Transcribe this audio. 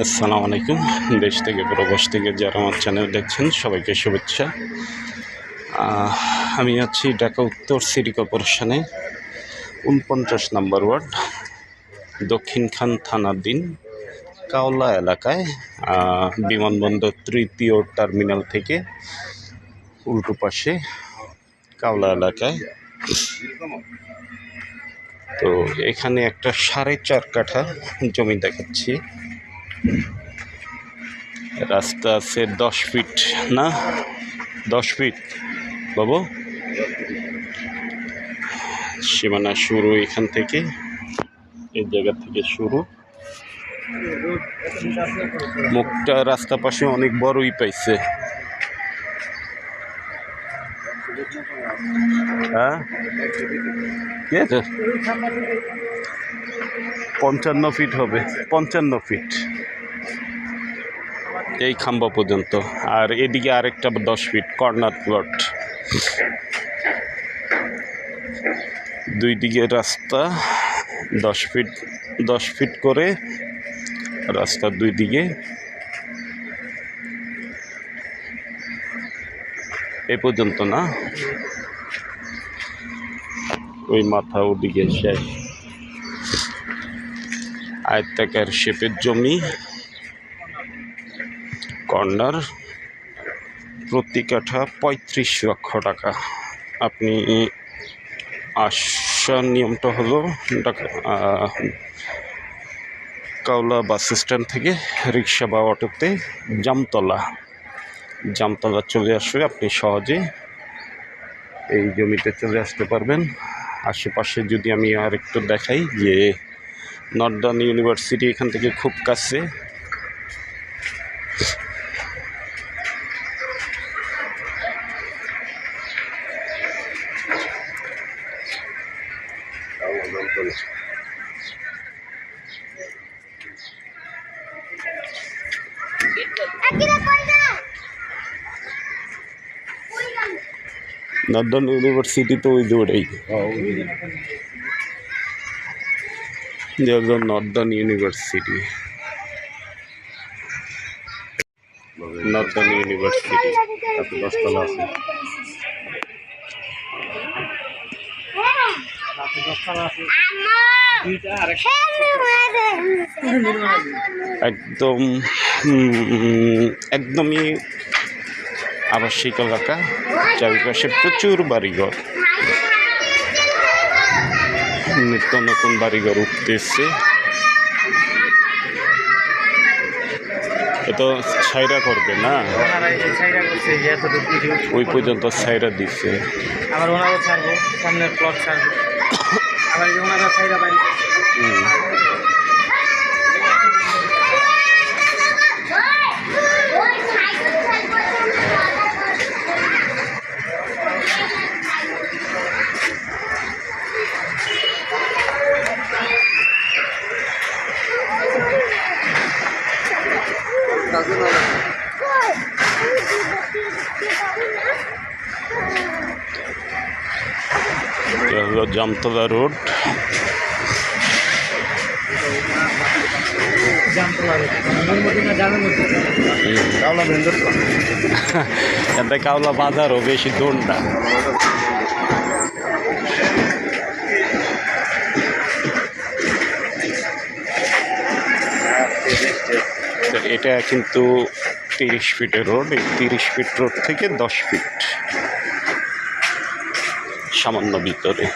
আসসালামু আলাইকুম। দেশ থেকে প্রবাস থেকে যারা আমার চ্যানেল দেখছেন সবাইকে শুভেচ্ছা। আমি আছি ঢাকা উত্তর সিটি কর্পোরেশনে ৪৯ নম্বর ওয়ার্ড দক্ষিণখান থানাধীন কাওলা এলাকায়, বিমানবন্দর তৃতীয় টার্মিনাল থেকে উল্টো পাশে কাওলা এলাকায়। তো এখানে একটা 4.5 কাঠা জমি দেখাচ্ছি। রাস্তা আছে 10 ফিট, না 10 ফিট বাবু। সীমানা শুরু এখান থেকে, এই জায়গা থেকে শুরু। মুখটা রাস্তা পাশে অনেক বড়ই পাইছে। হ্যাঁ, কি আছে? 55 ফিট হবে, 55 ফিট এই খাম্বা পর্যন্ত। আর এদিকে আরেকটা 10 ফিট কর্নার প্লট। দুই দিকে রাস্তা 10 ফিট করে রাস্তার দুই দিকে। এ পর্যন্ত না, ওই মাথা ওদিকে শেষ। আয়তাকার শেপের জমি, কর্নার, প্রতি কাঠা 35 লক্ষ টাকা। আপনি আসার নিয়মটা হলো কাওলা বাস স্ট্যান্ড থেকে রিক্সা বা অটোতে জামতলা চলে আসবে। আপনি সহজে এই জমিতে চলে আসতে পারবেন। আশেপাশে যদি আমি আর একটু দেখাই, যে নর্দার্ন ইউনিভার্সিটি এখান থেকে খুব কাছে। নর্দার্ন ইউনিভার্সিটি তো ওই দৌড়েই, নর্দার্ন ইউনিভার্সিটি তাতে 10 তলা আছে। একদমই আবাসিক এলাকা, চারিপাশে প্রচুর বাড়িঘর, নিত্য নতুন বাড়িঘর উঠতেছে। এত ছাইরা করবে না, ওই পর্যন্ত ছাইরা দিচ্ছে। আবার ওনারও ছাড়বো, সামনের প্লট ছাড়বো, আবার ওনারা ছাইরা বাড়ি। হলো জামতলা রোড। এতে কাওলা বাজারও বেশি দূর না। এটা কিন্তু 30 ফিটের রোড। এই 30 ফিট রোড থেকে 10 ফিট সামান্য ভিতরে।